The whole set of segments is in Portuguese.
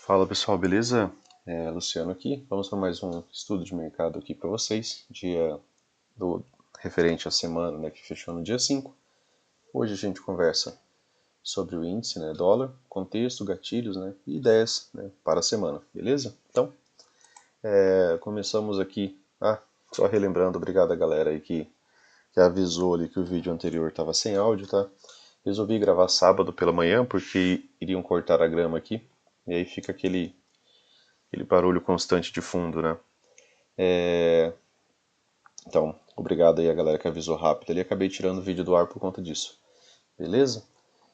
Fala pessoal, beleza? Luciano aqui. Vamos para mais um estudo de mercado aqui para vocês, referente à semana, né, que fechou no dia 5. Hoje a gente conversa sobre o índice, né, dólar, contexto, gatilhos, né, e ideias, né, para a semana, beleza? Então, começamos aqui. Só relembrando, obrigado a galera aí que avisou ali que o vídeo anterior estava sem áudio, tá? Resolvi gravar sábado pela manhã porque iriam cortar a grama aqui e aí fica aquele barulho constante de fundo, né? Então, obrigado aí a galera que avisou rápido ali. Acabei tirando o vídeo do ar por conta disso. Beleza?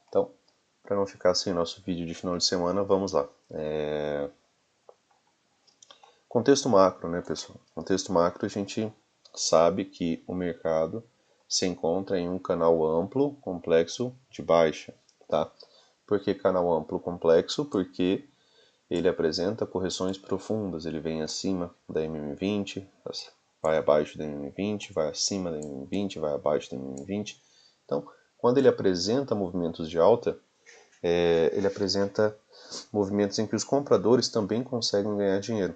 Então, para não ficar sem o nosso vídeo de final de semana, vamos lá. Contexto macro, né, pessoal? Contexto macro, a gente sabe que o mercado se encontra em um canal amplo, complexo, de baixa, tá? Por que canal amplo, complexo? Porque ele apresenta correções profundas, ele vem acima da MM20, vai abaixo da MM20, vai acima da MM20, vai abaixo da MM20. Então, quando ele apresenta movimentos de alta, ele apresenta movimentos em que os compradores também conseguem ganhar dinheiro.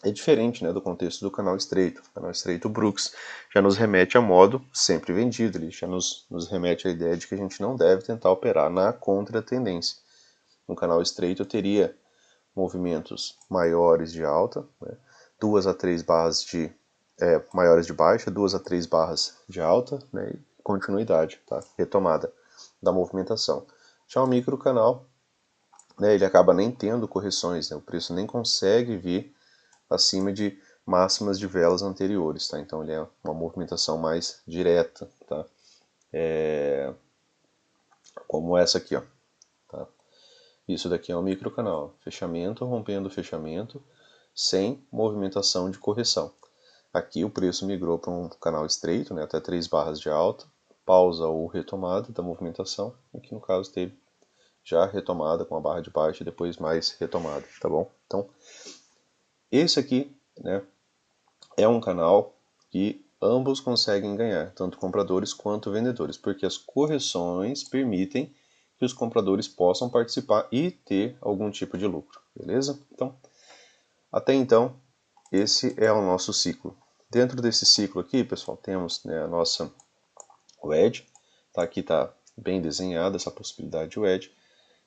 É diferente, né, do contexto do canal estreito. O canal estreito Brooks já nos remete a modo sempre vendido, ele já nos remete à ideia de que a gente não deve tentar operar na contra-tendência. No canal estreito eu teria movimentos maiores de alta, né? 2 a 3 barras maiores de baixa, 2 a 3 barras de alta, né? E continuidade, tá? Retomada da movimentação. Já o micro canal, né, ele acaba nem tendo correções, né? O preço nem consegue vir acima de máximas de velas anteriores, tá? Então ele é uma movimentação mais direta, tá? Como essa aqui, ó. Tá? Isso daqui é um microcanal, fechamento, rompendo o fechamento, sem movimentação de correção. Aqui o preço migrou para um canal estreito, né, até 3 barras de alta, pausa ou retomada da movimentação, aqui no caso teve já retomada com a barra de baixa e depois mais retomada, tá bom? Então, esse aqui, né, é um canal que ambos conseguem ganhar, tanto compradores quanto vendedores, porque as correções permitem que os compradores possam participar e ter algum tipo de lucro, beleza? Então, até então, esse é o nosso ciclo. Dentro desse ciclo aqui, pessoal, temos, né, a nossa wedge, tá? Aqui está bem desenhada essa possibilidade de wedge.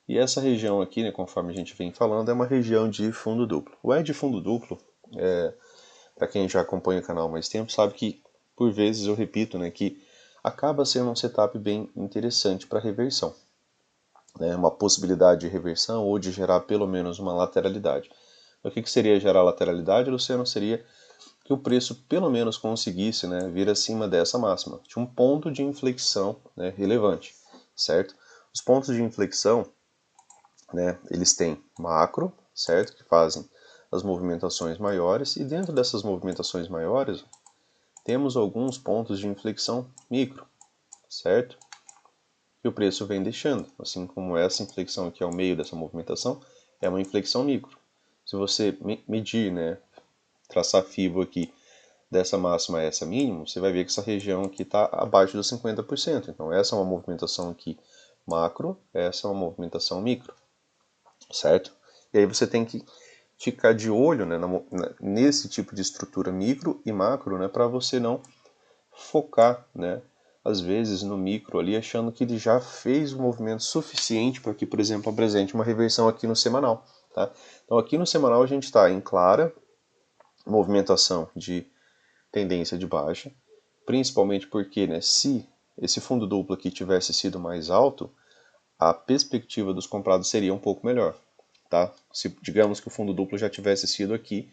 E essa região aqui, né, conforme a gente vem falando, é uma região de fundo duplo. O wedge fundo duplo, para quem já acompanha o canal há mais tempo, sabe que, por vezes, eu repito, né, que acaba sendo um setup bem interessante para reversão. Né, uma possibilidade de reversão ou de gerar pelo menos uma lateralidade. O que seria gerar lateralidade, Luciano? Seria que o preço pelo menos conseguisse, né, vir acima dessa máxima, de um ponto de inflexão, né, relevante, certo? Os pontos de inflexão, né, eles têm macro, certo, que fazem as movimentações maiores, e dentro dessas movimentações maiores temos alguns pontos de inflexão micro, certo? Que o preço vem deixando, assim como essa inflexão aqui ao meio dessa movimentação é uma inflexão micro. Se você medir, né, traçar FIBO aqui dessa máxima a essa mínima, você vai ver que essa região aqui está abaixo dos 50%. Então essa é uma movimentação aqui macro, essa é uma movimentação micro, certo? E aí você tem que ficar de olho, né, nesse tipo de estrutura micro e macro, né, para você não focar, né, às vezes no micro ali, achando que ele já fez o movimento suficiente para que, por exemplo, apresente uma reversão aqui no semanal. Tá? Então aqui no semanal a gente está em clara movimentação de tendência de baixa, principalmente porque, né, se esse fundo duplo aqui tivesse sido mais alto, a perspectiva dos comprados seria um pouco melhor. Tá? Se digamos que o fundo duplo já tivesse sido aqui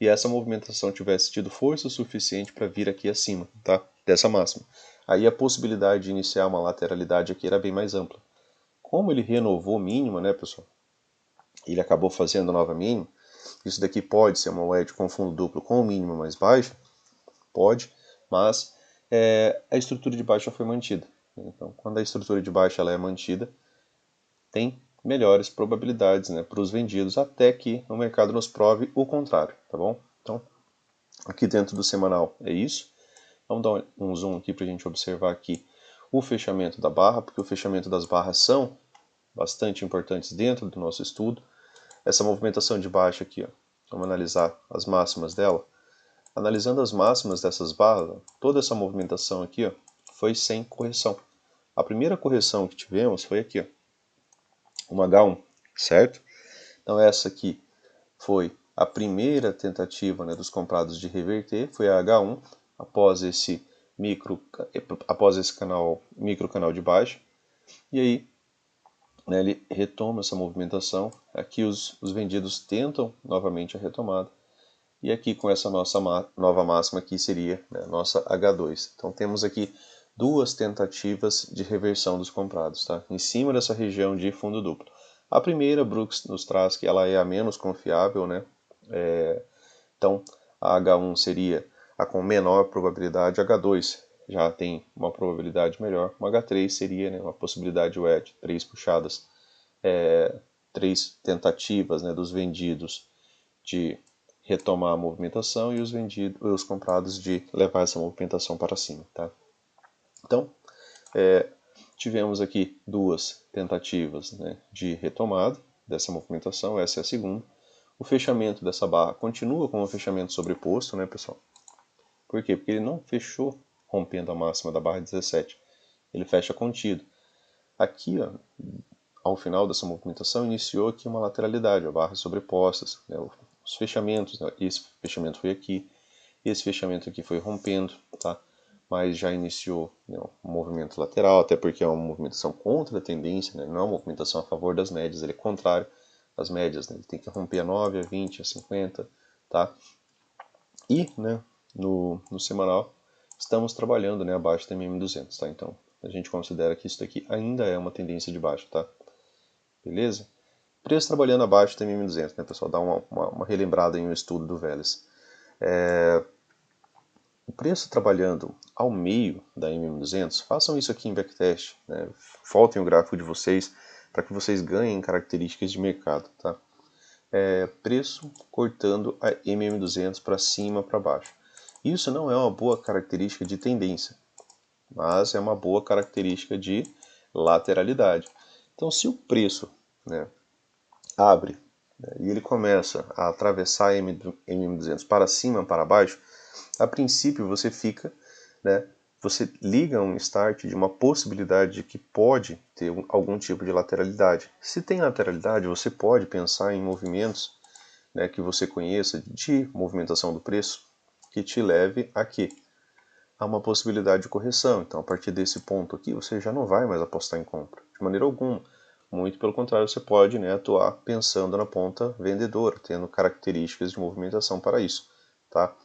e essa movimentação tivesse tido força suficiente para vir aqui acima, tá? Dessa máxima. Aí a possibilidade de iniciar uma lateralidade aqui era bem mais ampla. Como ele renovou mínima, né, pessoal? Ele acabou fazendo nova mínima. Isso daqui pode ser uma wedge com fundo duplo com mínima mais baixo, pode, mas a estrutura de baixa foi mantida. Então, quando a estrutura de baixa ela é mantida, tem melhores probabilidades, né, para os vendidos, até que o mercado nos prove o contrário, tá bom? Então, aqui dentro do semanal é isso. Vamos dar um zoom aqui para a gente observar aqui o fechamento da barra, porque o fechamento das barras são bastante importantes dentro do nosso estudo. essa movimentação de baixa aqui, ó. Vamos analisar as máximas dela. Analisando as máximas dessas barras, ó, toda essa movimentação aqui, ó, foi sem correção. A primeira correção que tivemos foi aqui, ó, uma H1, certo? Então essa aqui foi a primeira tentativa, né, dos comprados de reverter, foi a H1 após esse micro canal de baixa. E aí, né, ele retoma essa movimentação. Aqui os vendidos tentam novamente a retomada. E aqui com essa nossa nova máxima aqui seria, né, nossa H2. Então temos aqui duas tentativas de reversão dos comprados, tá? Em cima dessa região de fundo duplo. A primeira, Brooks nos traz que ela é a menos confiável, né? Então a H1 seria a com menor probabilidade, a H2 já tem uma probabilidade melhor, uma H3 seria, né, uma possibilidade wedge, 3 puxadas, 3 tentativas, né, dos vendidos de retomar a movimentação e os comprados de levar essa movimentação para cima, tá? Então, tivemos aqui duas tentativas, né, de retomada dessa movimentação, essa é a segunda. O fechamento dessa barra continua com o fechamento sobreposto, né, pessoal? Por quê? Porque ele não fechou rompendo a máxima da barra 17, ele fecha contido. Aqui, ó, ao final dessa movimentação, iniciou aqui uma lateralidade, a barras sobrepostas, né, os fechamentos, né, esse fechamento foi aqui, esse fechamento aqui foi rompendo, tá? Mas já iniciou, né, um movimento lateral, até porque é uma movimentação contra a tendência, né, não é uma movimentação a favor das médias, ele é contrário às médias, né, ele tem que romper a 9, a 20, a 50, tá? E, né, no semanal, estamos trabalhando, né, abaixo da MM200, tá? Então, a gente considera que isso daqui ainda é uma tendência de baixa, tá? Beleza? Preço trabalhando abaixo da MM200, né, pessoal? Dá uma relembrada em um estudo do Vélez. O preço trabalhando ao meio da MM200, façam isso aqui em backtest, né? Voltem o gráfico de vocês para que vocês ganhem características de mercado, tá? Preço cortando a MM200 para cima, para baixo. Isso não é uma boa característica de tendência, mas é uma boa característica de lateralidade. Então, se o preço, né, abre, né, e ele começa a atravessar a MM200 para cima, para baixo, a princípio você fica, né, você liga um start de uma possibilidade de que pode ter algum tipo de lateralidade. Se tem lateralidade, você pode pensar em movimentos, né, que você conheça de movimentação do preço que te leve a quê? A uma possibilidade de correção. Então, a partir desse ponto aqui, você já não vai mais apostar em compra, de maneira alguma. Muito pelo contrário, você pode, né, atuar pensando na ponta vendedora, tendo características de movimentação para isso, tá?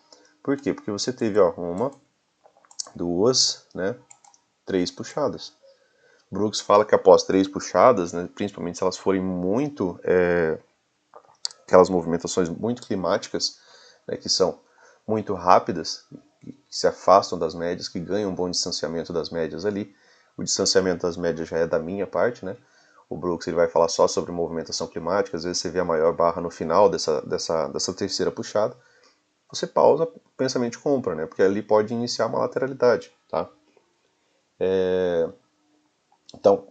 Por quê? Porque você teve, ó, uma, duas, né, 3 puxadas. Brooks fala que após 3 puxadas, né, principalmente se elas forem muito, aquelas movimentações muito climáticas, né, que são muito rápidas, que se afastam das médias, que ganham um bom distanciamento das médias ali. O distanciamento das médias já é da minha parte, né? O Brooks ele vai falar só sobre movimentação climática, às vezes você vê a maior barra no final dessa terceira puxada. Você pausa o pensamento de compra, né? Porque ali pode iniciar uma lateralidade, tá? Então,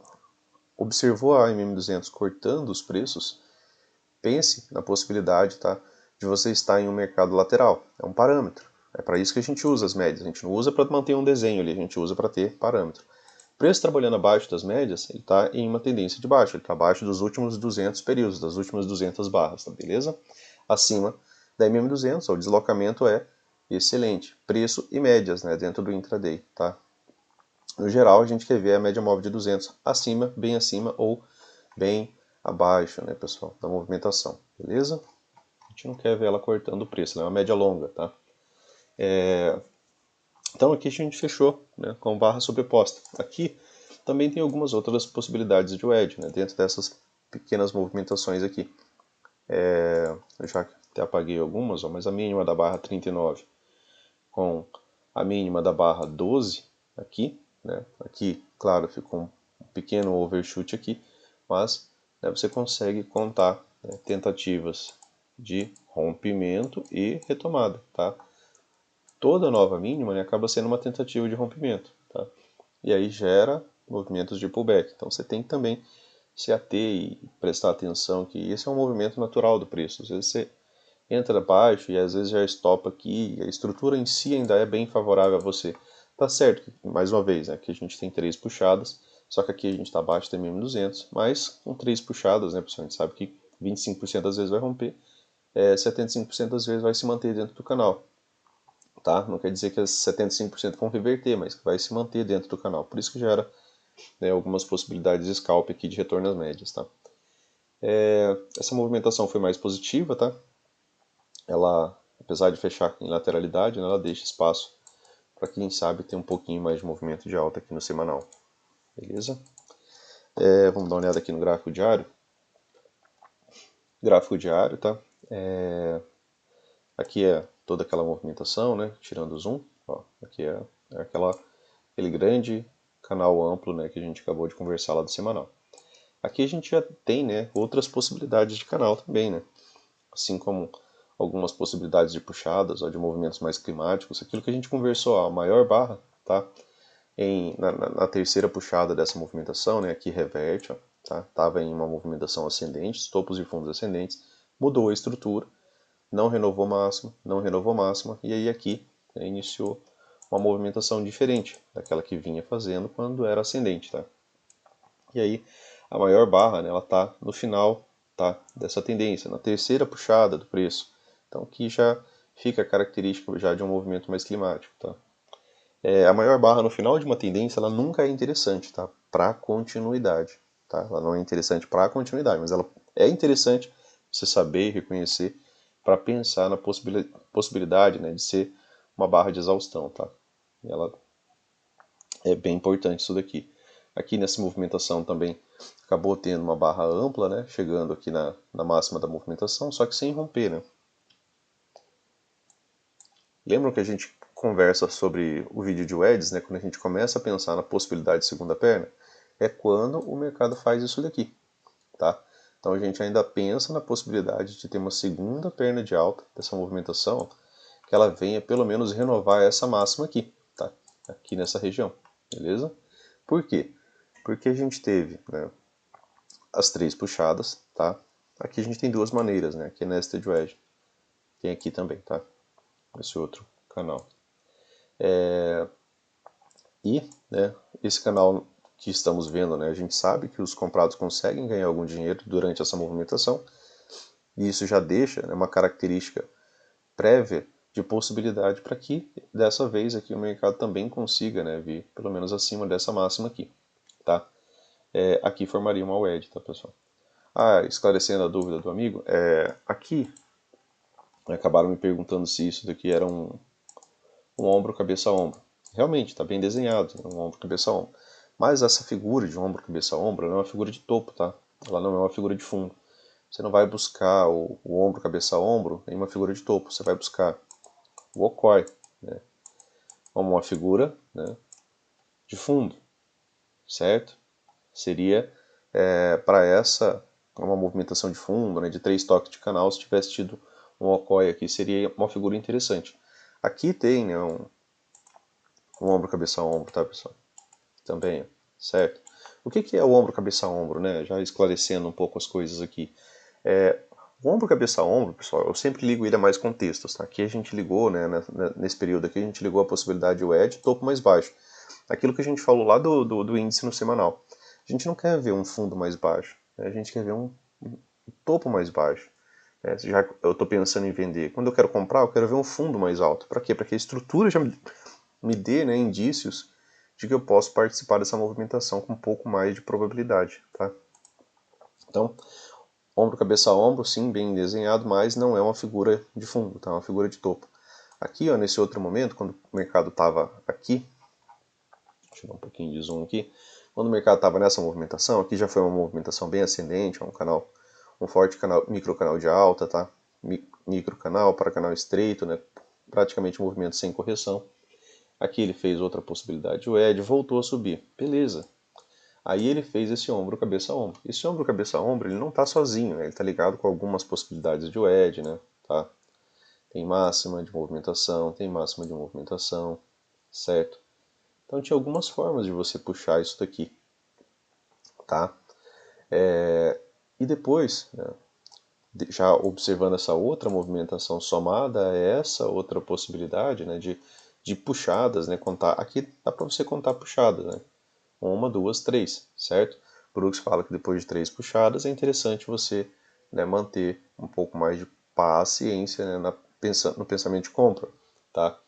observou a MM200 cortando os preços, pense na possibilidade, tá, de você estar em um mercado lateral. É um parâmetro. É para isso que a gente usa as médias. A gente não usa para manter um desenho ali, a gente usa para ter parâmetro. Preço trabalhando abaixo das médias, ele está em uma tendência de baixo. Ele está abaixo dos últimos 200 períodos, das últimas 200 barras, tá beleza? Acima da MM200, o deslocamento é excelente. Preço e médias, né, dentro do intraday, tá? No geral, a gente quer ver a média móvel de 200 acima, bem acima ou bem abaixo, né, pessoal, da movimentação, beleza? A gente não quer ver ela cortando o preço, ela é uma média longa, tá? Então aqui a gente fechou, né, com barra sobreposta. Aqui também tem algumas outras possibilidades de wedge, né, dentro dessas pequenas movimentações aqui. Eu já até apaguei algumas, ó, mas a mínima da barra 39 com a mínima da barra 12 aqui, né, aqui, claro, ficou um pequeno overshoot aqui, mas, né, você consegue contar, né, tentativas de rompimento e retomada, tá? Toda nova mínima, né, acaba sendo uma tentativa de rompimento, tá? E aí gera movimentos de pullback. Então você tem que também se ater e prestar atenção que esse é um movimento natural do preço. Às vezes você entra abaixo e às vezes já estopa aqui, e a estrutura em si ainda é bem favorável a você. Tá certo que, mais uma vez, né, aqui a gente tem 3 puxadas, só que aqui a gente está abaixo da MM200, mas com 3 puxadas, né, pessoal, a gente sabe que 25% das vezes vai romper, 75% das vezes vai se manter dentro do canal. Tá? Não quer dizer que as 75% vão reverter, mas que vai se manter dentro do canal. Por isso que gera, né, algumas possibilidades de scalp aqui de retorno às médias. Tá? Essa movimentação foi mais positiva, tá? Ela, apesar de fechar em lateralidade, né, ela deixa espaço para quem sabe ter um pouquinho mais de movimento de alta aqui no semanal. Beleza? Vamos dar uma olhada aqui no gráfico diário. Gráfico diário, tá? Aqui é toda aquela movimentação, né? Tirando o zoom. Ó, aqui é aquele grande canal amplo, né, que a gente acabou de conversar lá do semanal. Aqui a gente já tem, né, outras possibilidades de canal também, né? Assim como algumas possibilidades de puxadas ou de movimentos mais climáticos, aquilo que a gente conversou, a maior barra, tá? Na terceira puxada dessa movimentação, né, aqui reverte, ó, tá? Tava em uma movimentação ascendente, topos e fundos ascendentes, mudou a estrutura, não renovou máxima, não renovou máxima, e aí aqui, né, iniciou uma movimentação diferente daquela que vinha fazendo quando era ascendente, tá? E aí a maior barra, né, ela está no final, tá, dessa tendência, na terceira puxada do preço. Então aqui já fica a característica já de um movimento mais climático, tá? A maior barra no final de uma tendência, ela nunca é interessante, tá? Para continuidade, tá? Ela não é interessante para continuidade, mas ela é interessante você saber e reconhecer para pensar na possibilidade, né, de ser uma barra de exaustão, tá? Ela é bem importante isso daqui. Aqui nessa movimentação também acabou tendo uma barra ampla, né? Chegando aqui na máxima da movimentação, só que sem romper, né? Lembram que a gente conversa sobre o vídeo de Wedges, né? Quando a gente começa a pensar na possibilidade de segunda perna, é quando o mercado faz isso daqui, tá? Então a gente ainda pensa na possibilidade de ter uma segunda perna de alta dessa movimentação, que ela venha pelo menos renovar essa máxima aqui, tá? Aqui nessa região, beleza? Por quê? Porque a gente teve, né, as 3 puxadas, tá? Aqui a gente tem 2 maneiras, né? Aqui é nested wedge. Tem aqui também, tá? Esse outro canal. E, né, esse canal que estamos vendo, né, a gente sabe que os comprados conseguem ganhar algum dinheiro durante essa movimentação, e isso já deixa, né, uma característica prévia de possibilidade para que dessa vez aqui o mercado também consiga, né, vir pelo menos acima dessa máxima aqui, tá? Aqui formaria uma wedge, tá, pessoal? Esclarecendo a dúvida do amigo, aqui acabaram me perguntando se isso daqui era um ombro, cabeça, ombro. Realmente, está bem desenhado, um ombro, cabeça, ombro. Mas essa figura de ombro, cabeça, ombro, ela é uma figura de topo, tá? Ela não é uma figura de fundo. Você não vai buscar o ombro, cabeça, ombro em uma figura de topo. Você vai buscar o okoi, né, como uma figura, né, de fundo, certo? Seria para essa uma movimentação de fundo, né, de 3 toques de canal, se tivesse tido um okoi aqui, seria uma figura interessante. Aqui tem, né, um ombro, cabeça, ombro, tá, pessoal? Também, certo? O que é o ombro, cabeça, ombro, né? Já esclarecendo um pouco as coisas aqui. O ombro, cabeça, ombro, pessoal, eu sempre ligo ele a mais contextos, tá? Aqui a gente ligou, né, nesse período aqui, a gente ligou a possibilidade de wedge, topo mais baixo. Aquilo que a gente falou lá do índice no semanal. A gente não quer ver um fundo mais baixo, né? A gente quer ver um topo mais baixo. Já eu estou pensando em vender. Quando eu quero comprar, eu quero ver um fundo mais alto. Para quê? Para que a estrutura já me dê, né, indícios de que eu posso participar dessa movimentação com um pouco mais de probabilidade. Tá? Então, ombro, cabeça, ombro, sim, bem desenhado, mas não é uma figura de fundo, tá? É uma figura de topo. Aqui, ó, nesse outro momento, quando o mercado estava aqui, deixa eu dar um pouquinho de zoom aqui, quando o mercado estava nessa movimentação, aqui já foi uma movimentação bem ascendente, um forte canal, micro canal de alta, tá? Micro canal para canal estreito, né? Praticamente um movimento sem correção. Aqui ele fez outra possibilidade, o Ed voltou a subir, beleza. Aí ele fez esse ombro, cabeça, ombro. Esse ombro, cabeça, ombro, ele não está sozinho, né? Ele está ligado com algumas possibilidades de Ed, né? Tá? Tem máxima de movimentação, tem máxima de movimentação, certo? Então tinha algumas formas de você puxar isso daqui, tá? E depois, né, já observando essa outra movimentação somada a essa outra possibilidade, né, de puxadas, né, contar, aqui dá para você contar puxadas, né, 1, 2, 3, certo? Brooks fala que depois de 3 puxadas é interessante você, né, manter um pouco mais de paciência, né, no pensamento de compra, tá?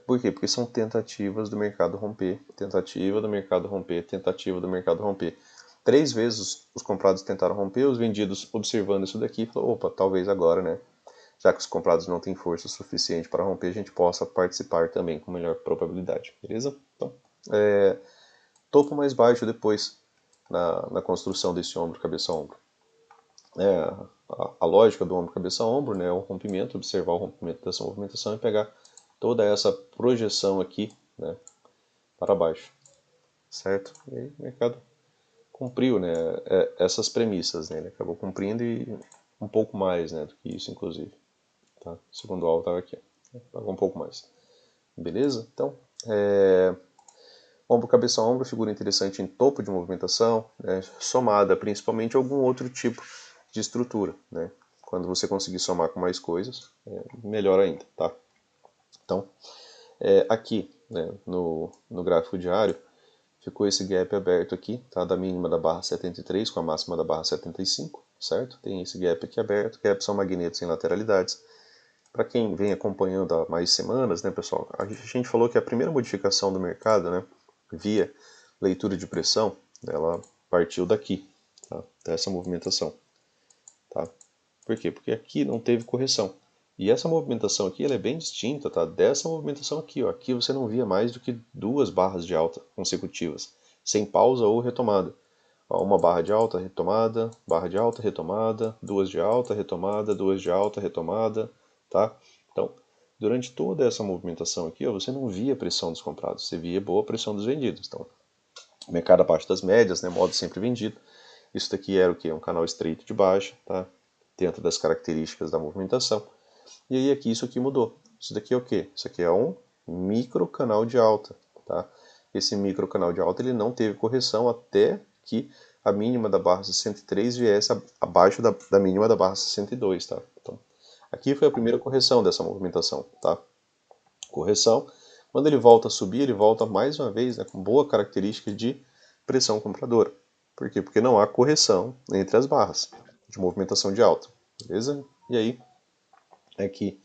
Por quê? Porque são tentativas do mercado romper, tentativa do mercado romper, tentativa do mercado romper. 3 vezes os comprados tentaram romper, os vendidos observando isso daqui, falaram, opa, talvez agora, né? Já que os comprados não têm força suficiente para romper, a gente possa participar também com melhor probabilidade, beleza? Então, topo mais baixo depois na construção desse ombro, cabeça, ombro. A lógica do ombro, cabeça, ombro, né? É o rompimento, observar o rompimento dessa movimentação e pegar toda essa projeção aqui, né, para baixo, certo? E aí o mercado cumpriu, né, essas premissas, né, ele acabou cumprindo e um pouco mais, né, do que isso, inclusive, tá? Segundo o alvo estava aqui, pagou um pouco mais, beleza? Então, ombro, cabeça, ombro, figura interessante em topo de movimentação, né, somada principalmente a algum outro tipo de estrutura, né? Quando você conseguir somar com mais coisas, melhor ainda, tá? Então, aqui, né, no gráfico diário, ficou esse gap aberto aqui, tá? Da mínima da barra 73 com a máxima da barra 75, certo? Tem esse gap aqui aberto. Gaps são magnetos em lateralidades. Para quem vem acompanhando há mais semanas, né, pessoal? A gente falou que a primeira modificação do mercado, né, via leitura de pressão, ela partiu daqui, tá? Dessa movimentação, tá? Por quê? Porque aqui não teve correção. E essa movimentação aqui ela é bem distinta, tá? Dessa movimentação aqui, ó. Aqui você não via mais do que 2 barras de alta consecutivas, sem pausa ou retomada. Ó, uma barra de alta, retomada, 2 de alta, retomada, 2 de alta, retomada, tá? Então, durante toda essa movimentação aqui, ó, você não via pressão dos comprados, você via boa pressão dos vendidos. Então, mercado abaixo das médias, né? Modo sempre vendido. Isso daqui era o que? Um canal estreito de baixa, tá? Dentro das características da movimentação. E aí aqui isso aqui mudou. Isso daqui é o que? Isso aqui é um micro canal de alta, tá? Esse micro canal de alta ele não teve correção até que a mínima da barra 63 viesse abaixo da mínima da barra 62, tá? Então, aqui foi a primeira correção dessa movimentação, tá? Correção. Quando ele volta a subir, ele volta mais uma vez, né, com boa característica de pressão compradora. Por quê? Porque não há correção entre as barras de movimentação de alta, beleza? E aí é que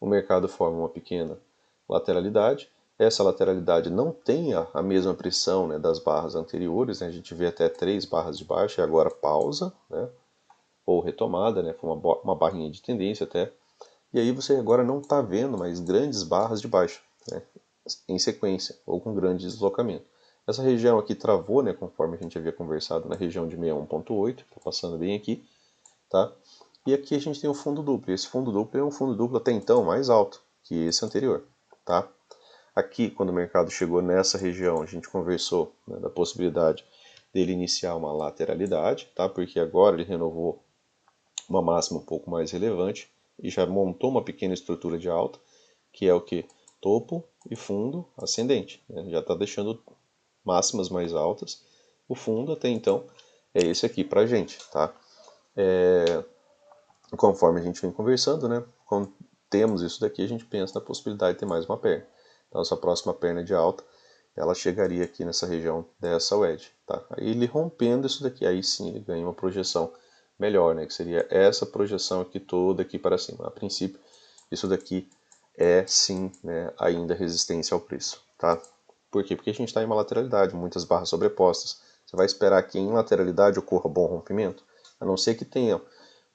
o mercado forma uma pequena lateralidade. Essa lateralidade não tem a mesma pressão, né, das barras anteriores, né? A gente vê até 3 barras de baixa e agora pausa, né, ou retomada, né, foi uma barrinha de tendência até. E aí você agora não está vendo mais grandes barras de baixa, né, em sequência ou com grande deslocamento. Essa região aqui travou, né, conforme a gente havia conversado, na região de 61.8, está passando bem aqui, tá? E aqui a gente tem o fundo duplo. Esse fundo duplo é um fundo duplo até então mais alto que esse anterior, tá? Aqui, quando o mercado chegou nessa região, a gente conversou, né, da possibilidade dele iniciar uma lateralidade, tá? Porque agora ele renovou uma máxima um pouco mais relevante e já montou uma pequena estrutura de alta, que é o que? Topo e fundo ascendente, né? Já está deixando máximas mais altas. O fundo até então é esse aqui para a gente, tá? Conforme a gente vem conversando, né? Quando temos isso daqui, a gente pensa na possibilidade de ter mais uma perna. Então, essa próxima perna de alta, ela chegaria aqui nessa região dessa wedge, tá? Aí ele rompendo isso daqui, aí sim ele ganha uma projeção melhor, né? Que seria essa projeção aqui toda aqui para cima. A princípio, isso daqui é sim, né, ainda resistência ao preço, tá? Por quê? Porque a gente está em uma lateralidade, muitas barras sobrepostas. Você vai esperar que em lateralidade ocorra bom rompimento? A não ser que tenha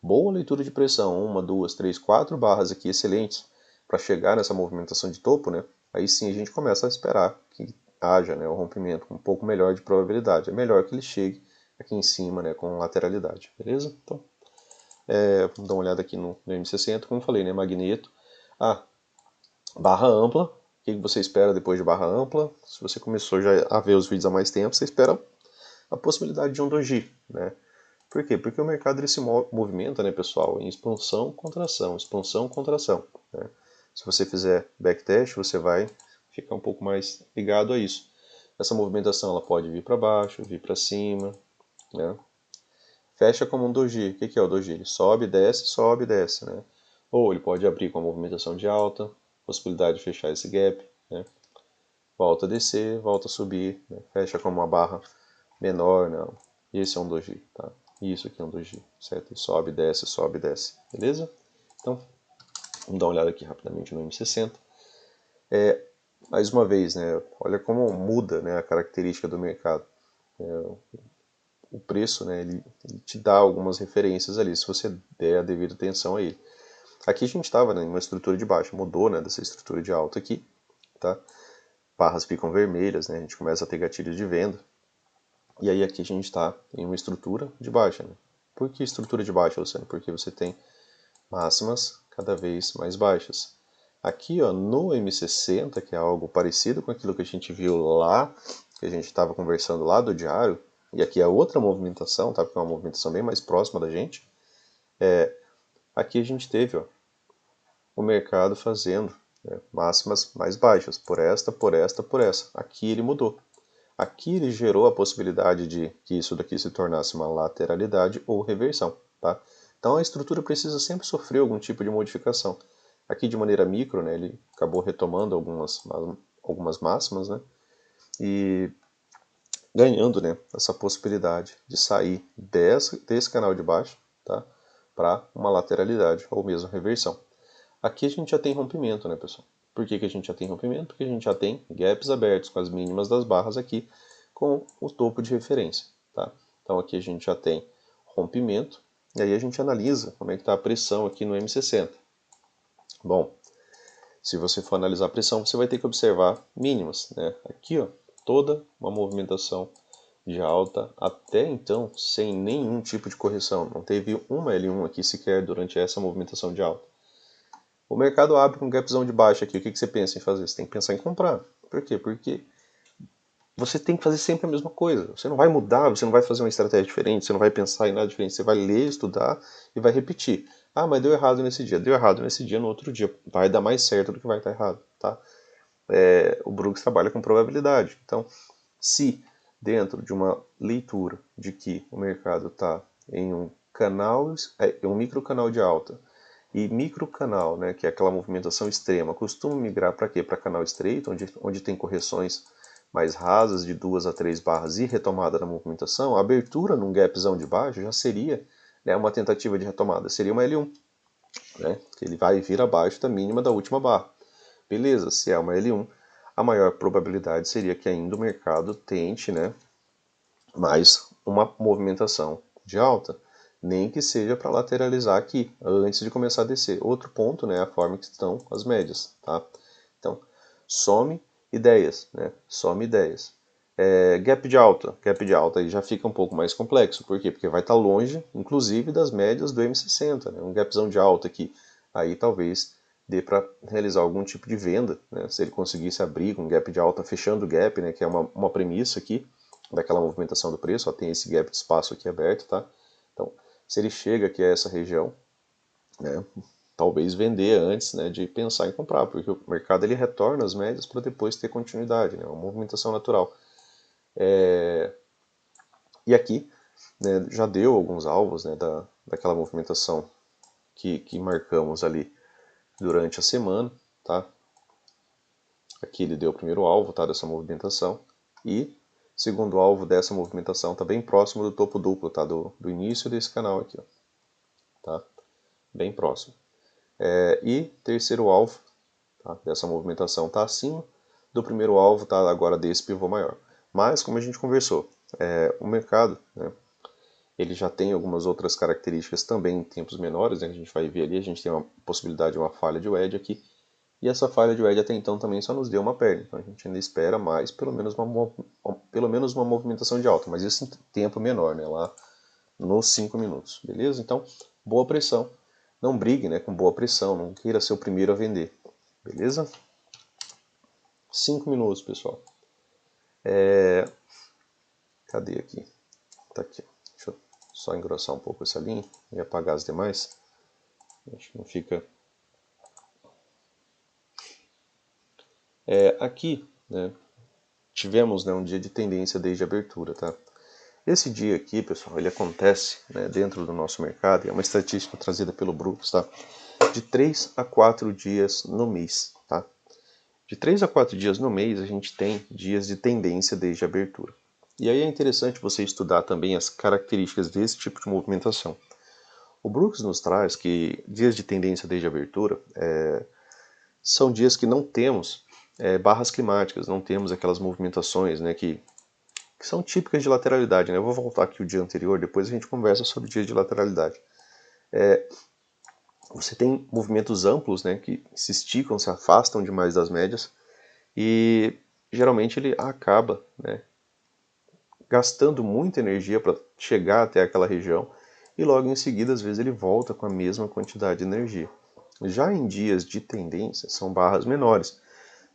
boa leitura de pressão, 1, 2, 3, 4 barras aqui excelentes para chegar nessa movimentação de topo, né? Aí sim a gente começa a esperar que haja, né, um rompimento com um pouco melhor de probabilidade. É melhor que ele chegue aqui em cima, né, com lateralidade, beleza? Então, vamos dar uma olhada aqui no M60, como eu falei, né, magneto. Barra ampla. O que você espera depois de barra ampla? Se você começou já a ver os vídeos há mais tempo, você espera a possibilidade de um doji, né? Por quê? Porque o mercado ele se movimenta, né, pessoal, em expansão, contração, né? Se você fizer backtest, você vai ficar um pouco mais ligado a isso. Essa movimentação ela pode vir para baixo, vir para cima, né? Fecha como um doji. O que é o doji? Ele sobe, desce, né? Ou ele pode abrir com a movimentação de alta, possibilidade de fechar esse gap, né? Volta a descer, volta a subir, né? Fecha como uma barra menor, não. Esse é um doji, tá? Isso aqui é um doji, certo? E sobe, desce, beleza? Então, vamos dar uma olhada aqui rapidamente no M60. Mais uma vez, né? Olha como muda, né, a característica do mercado. O preço, né, ele te dá algumas referências ali, se você der a devida atenção a ele. Aqui a gente estava, né, em uma estrutura de baixo, mudou, né, dessa estrutura de alta aqui, tá? Barras ficam vermelhas, né, a gente começa a ter gatilhos de venda. E aí aqui a gente está em uma estrutura de baixa, né? Por que estrutura de baixa, Luciano? Porque você tem máximas cada vez mais baixas. Aqui, ó, no M60, que é algo parecido com aquilo que a gente viu lá, que a gente estava conversando lá do diário, e aqui é outra movimentação, tá? Porque é uma movimentação bem mais próxima da gente. Aqui a gente teve, ó, o mercado fazendo, né, máximas mais baixas, por esta, por esta, por essa. Aqui ele mudou. Aqui ele gerou a possibilidade de que isso daqui se tornasse uma lateralidade ou reversão, tá? Então a estrutura precisa sempre sofrer algum tipo de modificação. Aqui de maneira micro, né, ele acabou retomando algumas máximas, né, e ganhando, né, essa possibilidade de sair desse canal de baixo, tá, para uma lateralidade ou mesmo reversão. Aqui a gente já tem rompimento, né, pessoal? Por que a gente já tem rompimento? Porque a gente já tem gaps abertos com as mínimas das barras aqui com o topo de referência, tá? Então aqui a gente já tem rompimento e aí a gente analisa como é que está a pressão aqui no M60. Bom, se você for analisar a pressão, você vai ter que observar mínimas, né? Aqui, ó, toda uma movimentação de alta até então sem nenhum tipo de correção. Não teve uma L1 aqui sequer durante essa movimentação de alta. O mercado abre com um gapzão de baixa aqui. O que você pensa em fazer? Você tem que pensar em comprar. Por quê? Porque você tem que fazer sempre a mesma coisa. Você não vai mudar, você não vai fazer uma estratégia diferente, você não vai pensar em nada diferente. Você vai ler, estudar e vai repetir. Ah, mas deu errado nesse dia. Deu errado nesse dia, no outro dia. Vai dar mais certo do que vai estar errado. Tá? O Brooks trabalha com probabilidade. Então, se dentro de uma leitura de que o mercado está em um canal, um microcanal de alta, e microcanal, né, que é aquela movimentação extrema, costuma migrar para quê? Para canal estreito, onde tem correções mais rasas de 2 a 3 barras e retomada da movimentação. A abertura num gapzão de baixo já seria, né, uma tentativa de retomada, seria uma L1, né, que ele vai vir abaixo da mínima da última barra. Beleza, se é uma L1, a maior probabilidade seria que ainda o mercado tente, né, mais uma movimentação de alta, nem que seja para lateralizar aqui, antes de começar a descer. Outro ponto, né, é a forma que estão as médias, tá? Então, some ideias, né? Some ideias. Gap de alta aí já fica um pouco mais complexo, por quê? Porque vai estar longe, inclusive, das médias do M60, né? Um gapzão de alta aqui, aí talvez dê para realizar algum tipo de venda, né? Se ele conseguisse abrir com um gap de alta, fechando o gap, né? Que é uma premissa aqui, daquela movimentação do preço, ó, tem esse gap de espaço aqui aberto, tá? Então, se ele chega aqui a essa região, né, talvez vender antes, né, de pensar em comprar, porque o mercado ele retorna as médias para depois ter continuidade, né, uma movimentação natural. E aqui, né, já deu alguns alvos, né, daquela movimentação que marcamos ali durante a semana, tá? Aqui ele deu o primeiro alvo, tá, dessa movimentação, e segundo alvo dessa movimentação está bem próximo do topo duplo, tá, do início desse canal aqui, ó, tá? Bem próximo. E terceiro alvo, tá, dessa movimentação está acima do primeiro alvo, tá, agora desse pivô maior. Mas, como a gente conversou, o mercado, né, ele já tem algumas outras características também em tempos menores, né, que a gente vai ver ali, a gente tem uma possibilidade de uma falha de wedge aqui, e essa falha de wedge até então também só nos deu uma perna, então a gente ainda espera mais, pelo menos uma movimentação de alta, mas isso em tempo menor, né, lá nos 5 minutos, beleza? Então, boa pressão, não brigue, né, com boa pressão, não queira ser o primeiro a vender, beleza? 5 minutos, pessoal. Cadê aqui? Tá aqui. Deixa eu só engrossar um pouco essa linha e apagar as demais. Acho que não fica. Aqui, né, tivemos, né, um dia de tendência desde a abertura, tá? Esse dia aqui, pessoal, ele acontece, né, dentro do nosso mercado, é uma estatística trazida pelo Brooks, tá? De 3 a 4 dias no mês, tá? De 3 a 4 dias no mês, a gente tem dias de tendência desde a abertura. E aí é interessante você estudar também as características desse tipo de movimentação. O Brooks nos traz que dias de tendência desde a abertura são dias que não temos barras climáticas, não temos aquelas movimentações, né, que são típicas de lateralidade. Né? Eu vou voltar aqui o dia anterior, depois a gente conversa sobre o dia de lateralidade. Você tem movimentos amplos, né, que se esticam, se afastam demais das médias, e geralmente ele acaba, né, gastando muita energia para chegar até aquela região, e logo em seguida, às vezes, ele volta com a mesma quantidade de energia. Já em dias de tendência, são barras menores.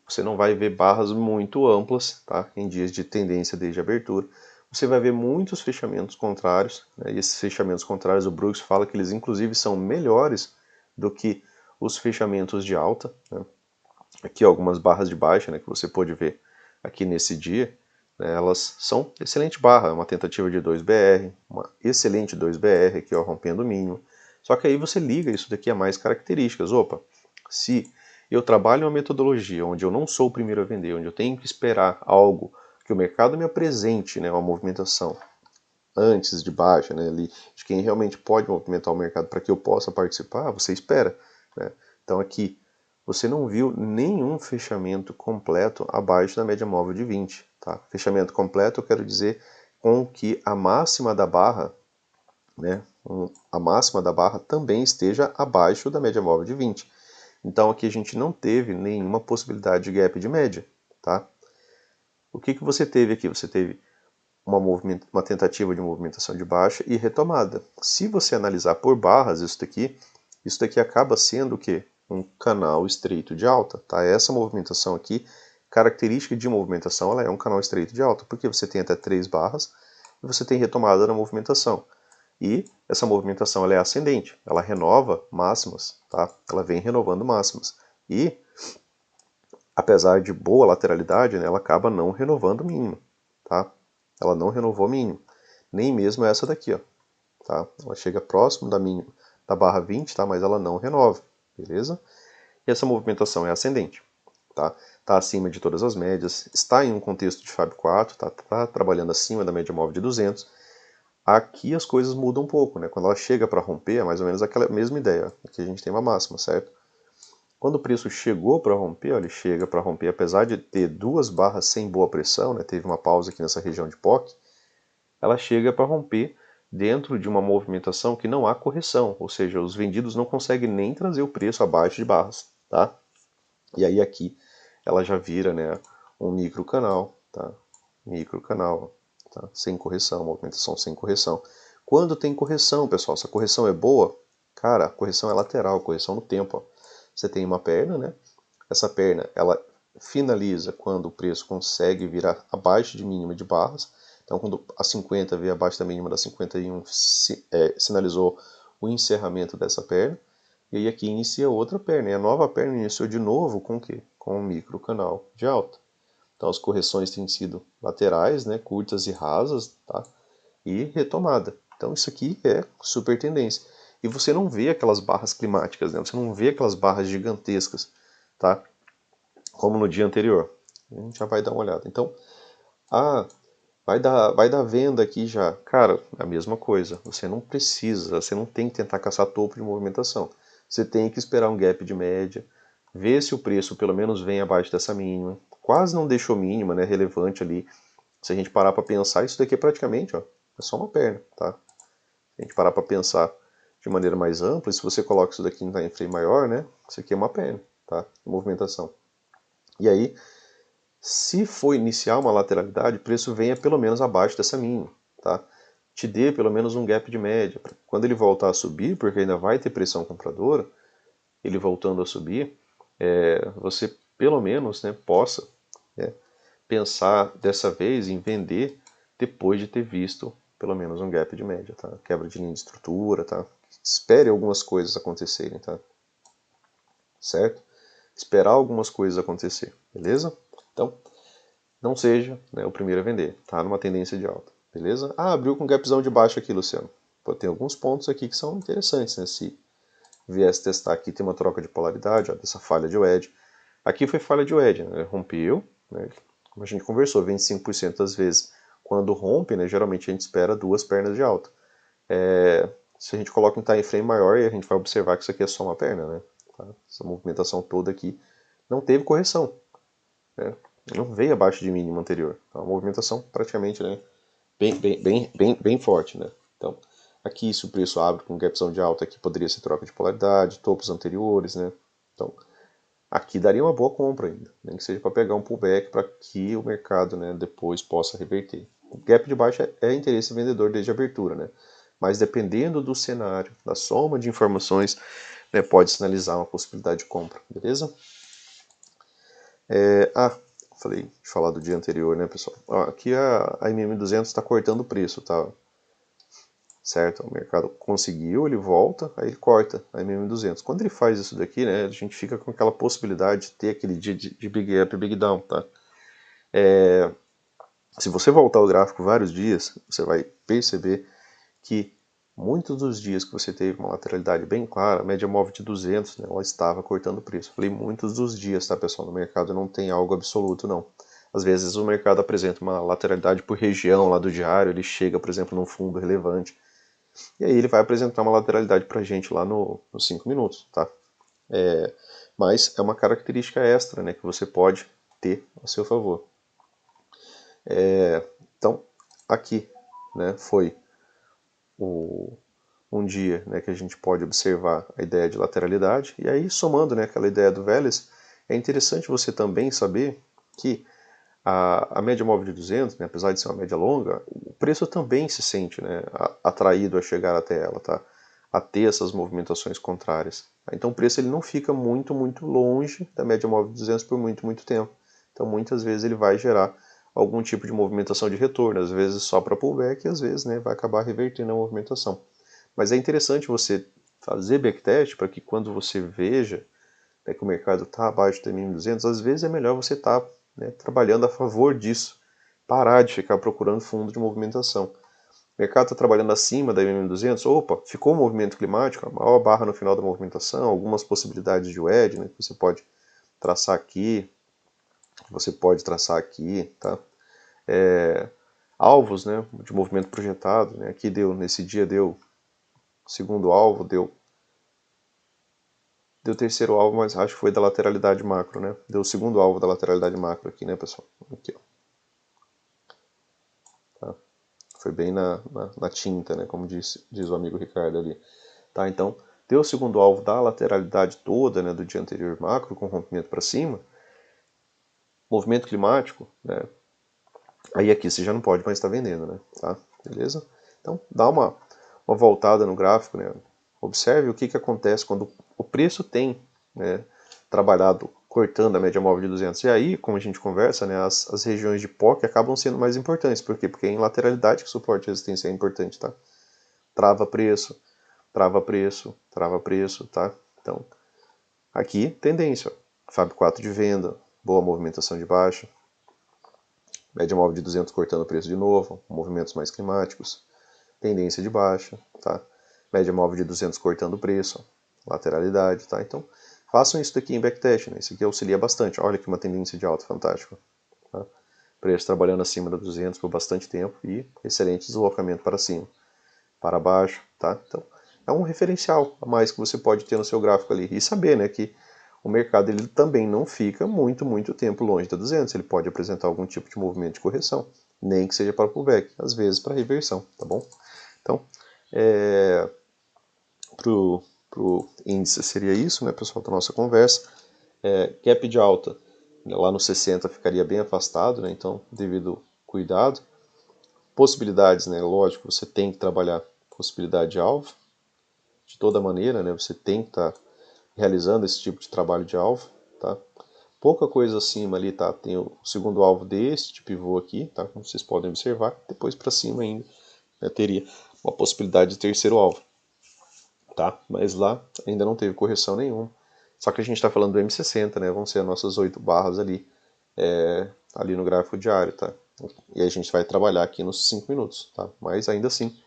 Você não vai ver barras muito amplas, tá? Em dias de tendência desde a abertura. Você vai ver muitos fechamentos contrários, né? E esses fechamentos contrários, o Brooks fala que eles inclusive são melhores do que os fechamentos de alta, né? Aqui algumas barras de baixa, né, que você pode ver aqui nesse dia, né, elas são excelente barra, uma tentativa de 2BR, uma excelente 2BR aqui, ó, rompendo o mínimo. Só que aí você liga isso daqui a mais características. Opa, se eu trabalho uma metodologia onde eu não sou o primeiro a vender, onde eu tenho que esperar algo que o mercado me apresente, né, uma movimentação antes de baixa, né, ali, de quem realmente pode movimentar o mercado para que eu possa participar, você espera. Né? Então aqui, você não viu nenhum fechamento completo abaixo da média móvel de 20. Tá? Fechamento completo eu quero dizer com que a máxima da barra, né, a máxima da barra também esteja abaixo da média móvel de 20. Então aqui a gente não teve nenhuma possibilidade de gap de média. Tá? O que você teve aqui? Você teve uma tentativa de movimentação de baixa e retomada. Se você analisar por barras isso daqui acaba sendo o quê? Um canal estreito de alta. Tá? Essa movimentação aqui, característica de movimentação, ela é um canal estreito de alta, porque você tem até 3 barras e você tem retomada na movimentação. E essa movimentação ela é ascendente, ela renova máximas, tá? Ela vem renovando máximas. E, apesar de boa lateralidade, né, ela acaba não renovando mínima, tá? Ela não renovou mínimo, nem mesmo essa daqui, ó, tá? Ela chega próximo da mínima, da barra 20, tá? Mas ela não renova, beleza? E essa movimentação é ascendente, tá? Tá acima de todas as médias, está em um contexto de Fab 4, tá trabalhando acima da média móvel de 200. Aqui as coisas mudam um pouco, né? Quando ela chega para romper, é mais ou menos aquela mesma ideia. Aqui a gente tem uma máxima, certo? Quando o preço chegou para romper, ó, ele chega para romper, apesar de ter duas barras sem boa pressão, né? Teve uma pausa aqui nessa região de POC, ela chega para romper dentro de uma movimentação que não há correção, ou seja, os vendidos não conseguem nem trazer o preço abaixo de barras, tá? E aí aqui ela já vira, né, um micro canal, tá? Micro canal, tá? Sem correção, movimentação sem correção. Quando tem correção, pessoal, se a correção é boa, cara, a correção é lateral, correção no tempo, ó. Você tem uma perna, né? Essa perna, ela finaliza quando o preço consegue virar abaixo de mínima de barras. Então, quando a 50 veio abaixo da mínima da 51, sinalizou o encerramento dessa perna. E aí aqui inicia outra perna. E a nova perna iniciou de novo com o quê? Com um micro canal de alta. Então as correções têm sido laterais, né, curtas e rasas, tá? E retomada. Então isso aqui é super tendência. E você não vê aquelas barras climáticas, né? Você não vê aquelas barras gigantescas, tá? Como no dia anterior. A gente já vai dar uma olhada. Então, vai dar venda aqui já. Cara, a mesma coisa. Você não precisa, você não tem que tentar caçar topo de movimentação. Você tem que esperar um gap de média, ver se o preço pelo menos vem abaixo dessa mínima. Quase não deixou mínima, né? Relevante ali. Se a gente parar para pensar, isso daqui é praticamente, ó, é só uma perna, tá? Se a gente parar para pensar de maneira mais ampla, se você coloca isso daqui em time frame maior, né? Isso aqui é uma perna, tá? Movimentação. E aí, se for iniciar uma lateralidade, o preço venha pelo menos abaixo dessa mínima, tá? Te dê pelo menos um gap de média. Quando ele voltar a subir, porque ainda vai ter pressão compradora, ele voltando a subir, você pelo menos, né, possa, né, pensar dessa vez em vender depois de ter visto pelo menos um gap de média, tá? Quebra de linha de estrutura, tá? Espere algumas coisas acontecerem, tá? Certo? Esperar algumas coisas acontecer, beleza? Então, não seja, né, o primeiro a vender, tá numa tendência de alta. beleza? Ah, abriu com gapzão de baixo aqui, Luciano. Pô, tem alguns pontos aqui que são interessantes, né? Se viesse testar aqui, tem uma troca de polaridade, ó, dessa falha de wedge. Aqui foi falha de wedge, né? Rompeu, né? Como a gente conversou, 25% das vezes. Quando rompe, né, geralmente a gente espera duas pernas de alta. Se a gente coloca um time frame maior, a gente vai observar que isso aqui é só uma perna, né? Tá? Essa movimentação toda aqui não teve correção, né? Não veio abaixo de mínimo anterior. Tá? Uma movimentação praticamente, né, bem forte, né? Então, aqui se o preço abre com gapzão de alta, aqui poderia ser troca de polaridade, topos anteriores, né? Então, aqui daria uma boa compra ainda, nem que seja para pegar um pullback para que o mercado, né, depois possa reverter. O gap de baixo é interesse vendedor desde a abertura, né? Mas dependendo do cenário, da soma de informações, né, pode sinalizar uma possibilidade de compra, beleza? Falei de falar do dia anterior, né, pessoal? Ó, aqui a MM200 está cortando o preço, tá? Certo? O mercado conseguiu, ele volta, aí ele corta a MM200. Quando ele faz isso daqui, né, a gente fica com aquela possibilidade de ter aquele dia de Big Up e Big Down, tá? Se você voltar o gráfico vários dias, você vai perceber que muitos dos dias que você teve uma lateralidade bem clara, a média móvel de 200, né, ela estava cortando o preço. Falei muitos dos dias, tá, pessoal? No mercado não tem algo absoluto, não. Às vezes o mercado apresenta uma lateralidade por região lá do diário, ele chega, por exemplo, num fundo relevante, e aí ele vai apresentar uma lateralidade para a gente lá nos 5 minutos, tá? Mas é uma característica extra, né, que você pode ter a seu favor. Então, aqui, né, foi um dia, né, que a gente pode observar a ideia de lateralidade, e aí somando, né, aquela ideia do Vélez, é interessante você também saber que a média móvel de 200, né, apesar de ser uma média longa, o preço também se sente, né, atraído a chegar até ela, tá? A ter essas movimentações contrárias. Então o preço ele não fica muito longe da média móvel de 200 por muito tempo. Então muitas vezes ele vai gerar algum tipo de movimentação de retorno, às vezes só para pullback e às vezes, né, vai acabar revertendo a movimentação. Mas é interessante você fazer backtest para que quando você veja, né, que o mercado está abaixo do MM200, às vezes é melhor você estar, né, trabalhando a favor disso, parar de ficar procurando fundo de movimentação. O mercado está trabalhando acima da MM200, opa, ficou um movimento climático, a maior barra no final da movimentação, algumas possibilidades de wedge, né, que você pode traçar aqui, tá? Alvos, né, de movimento projetado, né, aqui nesse dia deu segundo alvo, deu terceiro alvo, mas acho que foi da lateralidade macro, né? Deu o segundo alvo da lateralidade macro aqui, né, pessoal? Aqui, ó. Tá? Foi bem na tinta, né? Como diz o amigo Ricardo ali. Tá? Então, deu o segundo alvo da lateralidade toda, né, do dia anterior macro, com rompimento para cima. Movimento climático, né? Aí aqui você já não pode mais estar vendendo, né? Tá? Beleza? Então, dá uma voltada no gráfico, né? Observe o que acontece quando o preço tem, né, trabalhado cortando a média móvel de 200. E aí, como a gente conversa, né, as regiões de POC acabam sendo mais importantes. Por quê? Porque é em lateralidade que o suporte e resistência é importante, tá? Trava preço, trava preço, trava preço, tá? Então, aqui, tendência, ó. Fab 4 de venda, boa movimentação de baixa, média móvel de 200 cortando o preço de novo, movimentos mais climáticos, tendência de baixa, tá? Média móvel de 200 cortando o preço, lateralidade, tá? Então, façam isso daqui em backtest, né? Isso aqui auxilia bastante. Olha aqui uma tendência de alta fantástica, tá? Preço trabalhando acima da 200 por bastante tempo e excelente deslocamento para cima, para baixo, tá? Então, é um referencial a mais que você pode ter no seu gráfico ali e saber, né, que o mercado ele também não fica muito tempo longe da 200, ele pode apresentar algum tipo de movimento de correção, nem que seja para pullback, às vezes para reversão, tá bom? Então, pro índice seria isso, né, pessoal, da nossa conversa. Gap de alta, lá no 60 ficaria bem afastado, né, então devido cuidado. Possibilidades, né, lógico, você tem que trabalhar possibilidade de alvo, de toda maneira, né, você tem que estar realizando esse tipo de trabalho de alvo, tá? Pouca coisa acima ali, tá? Tem o segundo alvo deste pivô aqui, tá? Como vocês podem observar. Depois para cima ainda, né, teria uma possibilidade de terceiro alvo, tá? Mas lá ainda não teve correção nenhuma. Só que a gente está falando do M60, né? Vão ser as nossas 8 barras ali, ali no gráfico diário, tá? E a gente vai trabalhar aqui nos 5 minutos, tá? Mas ainda assim,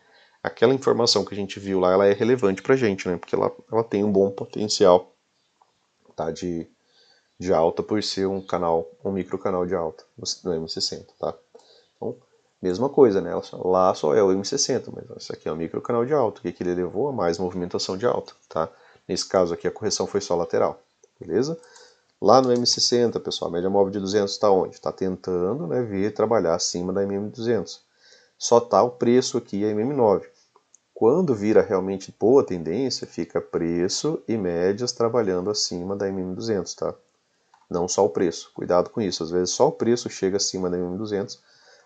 aquela informação que a gente viu lá, ela é relevante pra gente, né? Porque ela tem um bom potencial, tá? De alta por ser um canal, um microcanal de alta no M60, tá? Então, mesma coisa, né? Lá só é o M60, mas esse aqui é um microcanal de alta. O que ele levou a mais movimentação de alta, tá? Nesse caso aqui a correção foi só lateral, beleza? Lá no M60, pessoal, a média móvel de 200 está onde? Está tentando, né, vir trabalhar acima da MM200. Só está o preço aqui a MM9. Quando vira realmente boa tendência, fica preço e médias trabalhando acima da MM200, tá? Não só o preço. Cuidado com isso. Às vezes só o preço chega acima da MM200,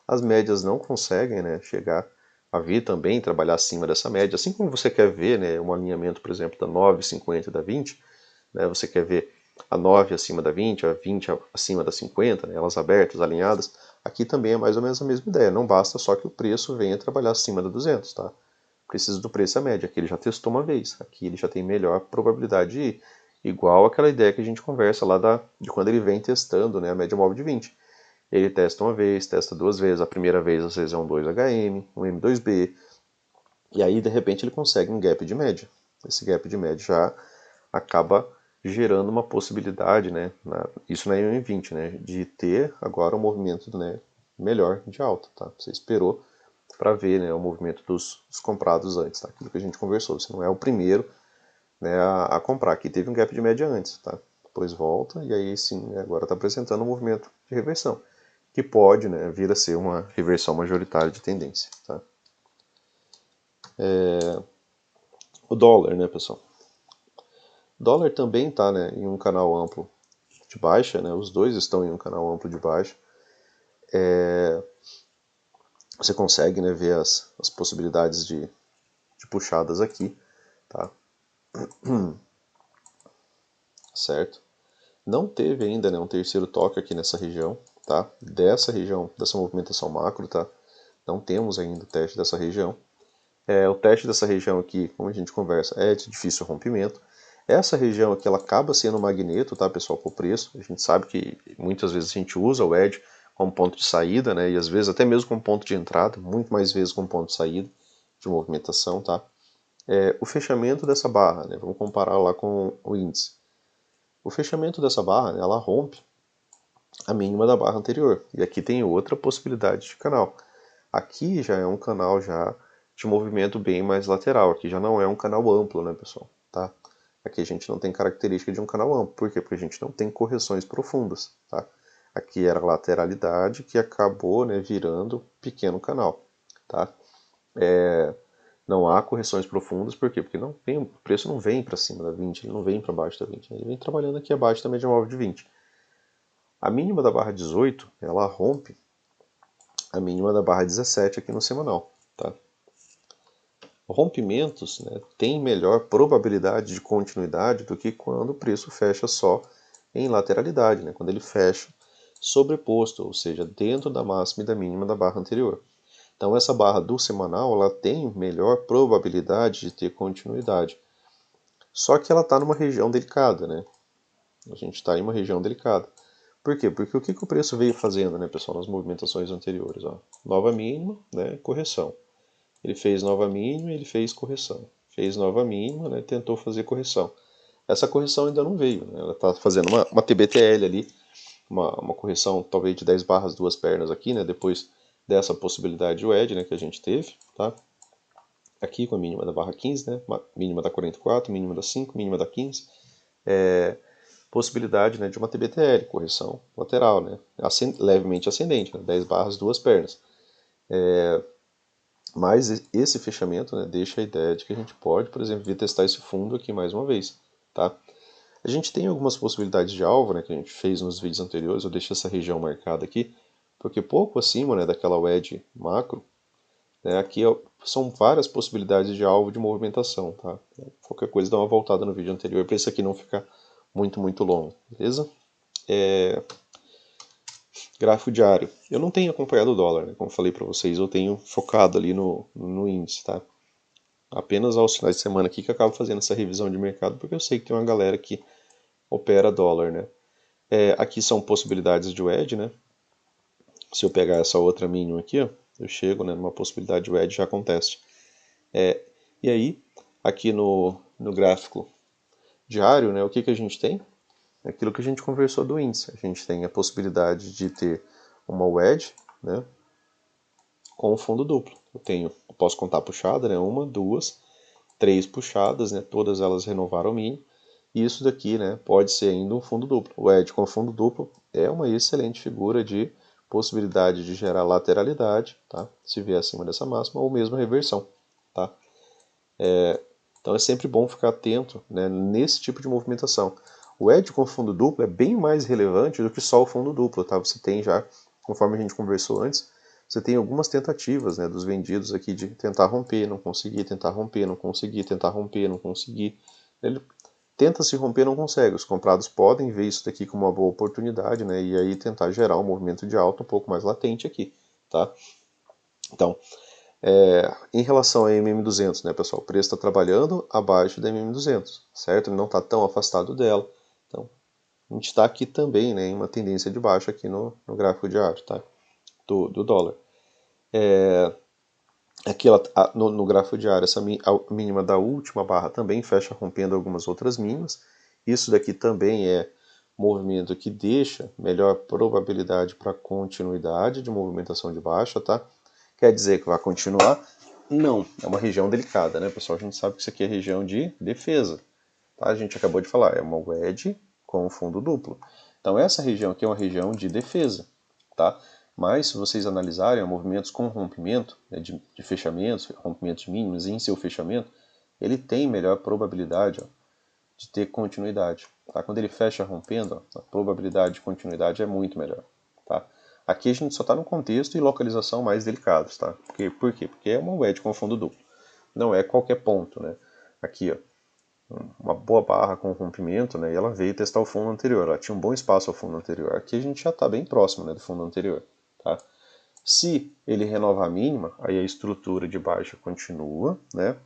as médias não conseguem, né, chegar a vir também trabalhar acima dessa média. Assim como você quer ver, né, um alinhamento, por exemplo, da 9,50 e da 20, né, você quer ver a 9 acima da 20, a 20 acima da 50, né, elas abertas, alinhadas. Aqui também é mais ou menos a mesma ideia. Não basta só que o preço venha trabalhar acima da 200, tá? Precisa do preço à média. Aqui ele já testou uma vez. Aqui ele já tem melhor probabilidade de ir. Igual aquela ideia que a gente conversa lá de quando ele vem testando, né, a média móvel de 20. Ele testa uma vez, testa duas vezes. A primeira vez às vezes é um 2HM, um M2B. E aí de repente ele consegue um gap de média. Esse gap de média já acaba gerando uma possibilidade, né, isso na M20, né, de ter agora um movimento, né, melhor de alta, tá? Você esperou para ver, né, o movimento dos comprados antes, tá? Aquilo que a gente conversou. Você não é o primeiro, né, a comprar. Aqui teve um gap de média antes, tá? Depois volta e aí sim, agora está apresentando um movimento de reversão, que pode, né, vir a ser uma reversão majoritária de tendência, tá? O dólar, né, pessoal? O dólar também está, né, em um canal amplo de baixa, né? Os dois estão em um canal amplo de baixa. Você consegue, né, ver as possibilidades de puxadas aqui, tá? Certo? Não teve ainda, né, um terceiro toque aqui nessa região, tá? Dessa região, dessa movimentação macro, tá? Não temos ainda o teste dessa região. O teste dessa região aqui, como a gente conversa, é de difícil rompimento. Essa região aqui, ela acaba sendo magneto, tá, pessoal, para o preço. A gente sabe que muitas vezes a gente usa o edge como ponto de saída, né, e às vezes até mesmo como ponto de entrada, muito mais vezes como ponto de saída de movimentação, tá? O fechamento dessa barra, né, vamos comparar lá com o índice. O fechamento dessa barra, né, ela rompe a mínima da barra anterior. E aqui tem outra possibilidade de canal. Aqui já é um canal já de movimento bem mais lateral. Aqui já não é um canal amplo, né, pessoal? Tá? Aqui a gente não tem característica de um canal amplo. Por quê? Porque a gente não tem correções profundas. Tá? Aqui era lateralidade que acabou, né, virando pequeno canal. Tá? Não há correções profundas, por quê? Porque não vem, o preço não vem para cima da 20, ele não vem para baixo da 20, ele vem trabalhando aqui abaixo da média móvel de 20. A mínima da barra 18, ela rompe a mínima da barra 17 aqui no semanal. Tá? Rompimentos, né, têm melhor probabilidade de continuidade do que quando o preço fecha só em lateralidade, né, quando ele fecha sobreposto, ou seja, dentro da máxima e da mínima da barra anterior. Então essa barra do semanal ela tem melhor probabilidade de ter continuidade. Só que ela está numa região delicada, né? A gente está em uma região delicada. Por quê? Porque o que o preço veio fazendo, né, pessoal, nas movimentações anteriores? Ó, nova mínima, né, correção. Ele fez nova mínima, ele fez correção. Fez nova mínima, né, tentou fazer correção. Essa correção ainda não veio, né, ela está fazendo uma TBTL ali, uma correção talvez de 10 barras, duas pernas aqui, né, depois dessa possibilidade de wedge, né, que a gente teve, tá? Aqui com a mínima da barra 15, né, mínima da 44, mínima da 5, mínima da 15. Possibilidade, né, de uma TBTL, correção lateral, né, levemente ascendente, né, 10 barras, duas pernas. Mas esse fechamento, né, deixa a ideia de que a gente pode, por exemplo, vir testar esse fundo aqui mais uma vez. Tá? A gente tem algumas possibilidades de alvo, né, que a gente fez nos vídeos anteriores, eu deixei essa região marcada aqui, porque pouco acima, né, daquela wedge macro, né, aqui são várias possibilidades de alvo de movimentação. Tá? Qualquer coisa dá uma voltada no vídeo anterior para isso aqui não ficar muito longo, beleza? Gráfico diário. Eu não tenho acompanhado o dólar, né? Como falei para vocês, eu tenho focado ali no índice, tá? Apenas aos finais de semana aqui que eu acabo fazendo essa revisão de mercado, porque eu sei que tem uma galera que opera dólar, né? Aqui são possibilidades de wedge, né? Se eu pegar essa outra mínima aqui, ó, eu chego, né, numa possibilidade de wedge já acontece. E aí, aqui no gráfico diário, né, o que a gente tem? Aquilo que a gente conversou do índice. A gente tem a possibilidade de ter uma wedge, né, com o fundo duplo. Eu posso contar puxada, né, uma, duas, três puxadas, né, todas elas renovaram o mínimo. E isso daqui, né, pode ser ainda um fundo duplo. O wedge com fundo duplo é uma excelente figura de possibilidade de gerar lateralidade, tá? Se vier acima dessa máxima, ou mesmo reversão, tá? Então é sempre bom ficar atento, né, nesse tipo de movimentação. O edge com fundo duplo é bem mais relevante do que só o fundo duplo, tá? Você tem já, conforme a gente conversou antes, você tem algumas tentativas, né, dos vendidos aqui de tentar romper, não conseguir, tentar romper, não conseguir, tentar romper, não conseguir. Ele tenta se romper, não consegue. Os comprados podem ver isso daqui como uma boa oportunidade, né, e aí tentar gerar um movimento de alta um pouco mais latente aqui, tá? Então, em relação a MM200, né, pessoal, o preço está trabalhando abaixo da MM200, certo? Ele não está tão afastado dela. Então, a gente está aqui também, né, em uma tendência de baixa aqui no gráfico diário, tá? Do dólar. Aqui no gráfico diário, a mínima da última barra também fecha rompendo algumas outras mínimas. Isso daqui também é movimento que deixa melhor probabilidade para continuidade de movimentação de baixa, tá? Quer dizer que vai continuar? Não, é uma região delicada, né, pessoal? A gente sabe que isso aqui é região de defesa, tá? A gente acabou de falar, é uma wedge com fundo duplo. Então essa região aqui é uma região de defesa, tá? Mas se vocês analisarem movimentos com rompimento, né, de fechamentos, rompimentos mínimos em seu fechamento, ele tem melhor probabilidade, ó, de ter continuidade. Tá? Quando ele fecha rompendo, ó, a probabilidade de continuidade é muito melhor. Tá? Aqui a gente só está no contexto e localização mais delicados. Tá? Por quê? Porque é uma wedge com fundo duplo. Não é qualquer ponto. Né? Aqui, ó, uma boa barra com rompimento, né, e ela veio testar o fundo anterior. Ela tinha um bom espaço ao fundo anterior. Aqui a gente já está bem próximo, né, do fundo anterior. Tá? Se ele renovar a mínima, aí a estrutura de baixa continua, né,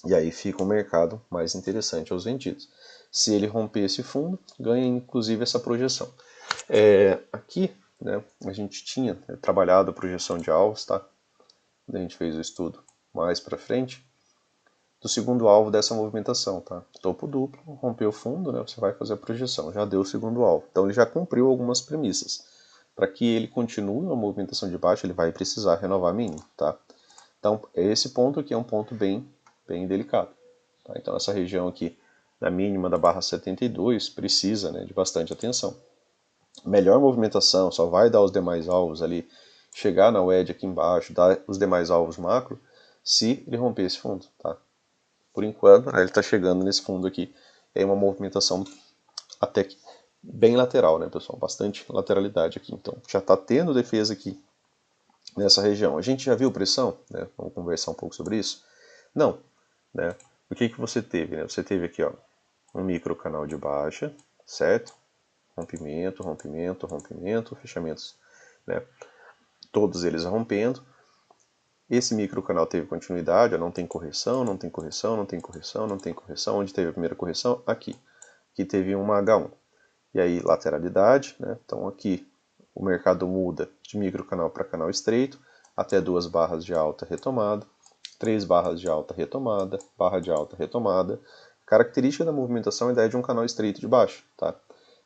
e aí fica um mercado mais interessante aos vendidos. Se ele romper esse fundo, ganha inclusive essa projeção. Aqui, né, a gente tinha trabalhado a projeção de alvos, tá? A gente fez o estudo mais para frente do segundo alvo dessa movimentação, tá? Topo duplo, rompeu o fundo, né? Você vai fazer a projeção, já deu o segundo alvo. Então ele já cumpriu algumas premissas. Para que ele continue uma movimentação de baixo, ele vai precisar renovar mínimo, tá? Então esse ponto aqui é um ponto bem delicado. Tá? Então essa região aqui, na mínima da barra 72, precisa, né, de bastante atenção. Melhor movimentação, só vai dar os demais alvos ali, chegar na wedge aqui embaixo, dar os demais alvos macro, se ele romper esse fundo, tá? Por enquanto, ele está chegando nesse fundo aqui. É uma movimentação até que bem lateral, né, pessoal? Bastante lateralidade aqui. Então, já está tendo defesa aqui nessa região. A gente já viu pressão? Né? Vamos conversar um pouco sobre isso? Não. Né? O que você teve? Né? Você teve aqui, ó, um micro canal de baixa, certo? Rompimento, rompimento, rompimento, fechamentos, né? Todos eles rompendo. Esse microcanal teve continuidade, não tem correção, não tem correção, não tem correção, não tem correção. Onde teve a primeira correção? Aqui. Aqui teve uma H1. E aí lateralidade, né? Então aqui o mercado muda de microcanal para canal estreito, até 2 barras de alta retomada, 3 barras de alta retomada, barra de alta retomada. Característica da movimentação é a ideia de um canal estreito de baixo, tá?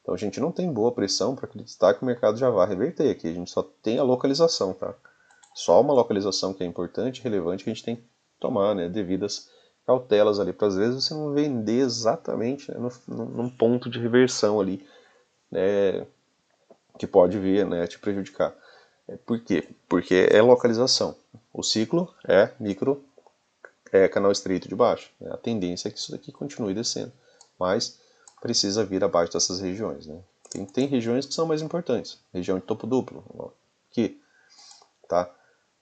Então a gente não tem boa pressão para acreditar que o mercado já vai reverter aqui, a gente só tem a localização, tá? Só uma localização que é importante e relevante que a gente tem que tomar, né, devidas cautelas ali, para às vezes você não vender exatamente, né, num ponto de reversão ali, né, que pode vir, né, te prejudicar. Por quê? Porque é localização. O ciclo é micro, canal estreito de baixo. Né? A tendência é que isso daqui continue descendo, mas precisa vir abaixo dessas regiões. Né? Tem regiões que são mais importantes. Região de topo duplo, aqui, tá?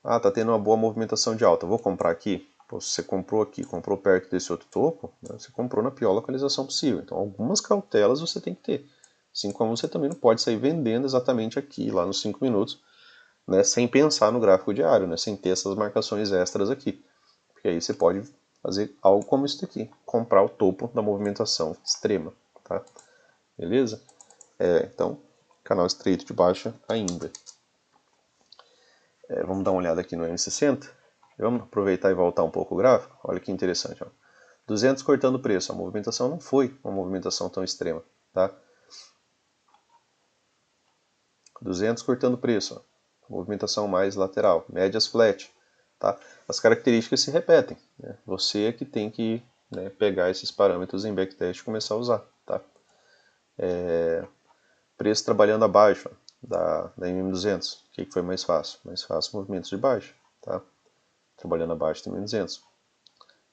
Ah, tá tendo uma boa movimentação de alta, vou comprar aqui. Pô, se você comprou aqui, comprou perto desse outro topo, né, você comprou na pior localização possível. Então, algumas cautelas você tem que ter. Assim como você também não pode sair vendendo exatamente aqui, lá nos 5 minutos, né, sem pensar no gráfico diário, né, sem ter essas marcações extras aqui. Porque aí você pode fazer algo como isso daqui, comprar o topo da movimentação extrema, tá? Beleza? Então, canal estreito de baixa ainda. Vamos dar uma olhada aqui no M60. Vamos aproveitar e voltar um pouco o gráfico. Olha que interessante. Ó. 200 cortando o preço. A movimentação não foi uma movimentação tão extrema. Tá? 200 cortando o preço. Ó. Movimentação mais lateral. Médias flat. Tá? As características se repetem. Né? Você é que tem que pegar esses parâmetros em backtest e começar a usar. Tá? Preço trabalhando abaixo da MM200. O que foi mais fácil? Mais fácil movimentos de baixa. Tá? Trabalhando abaixo da MM200.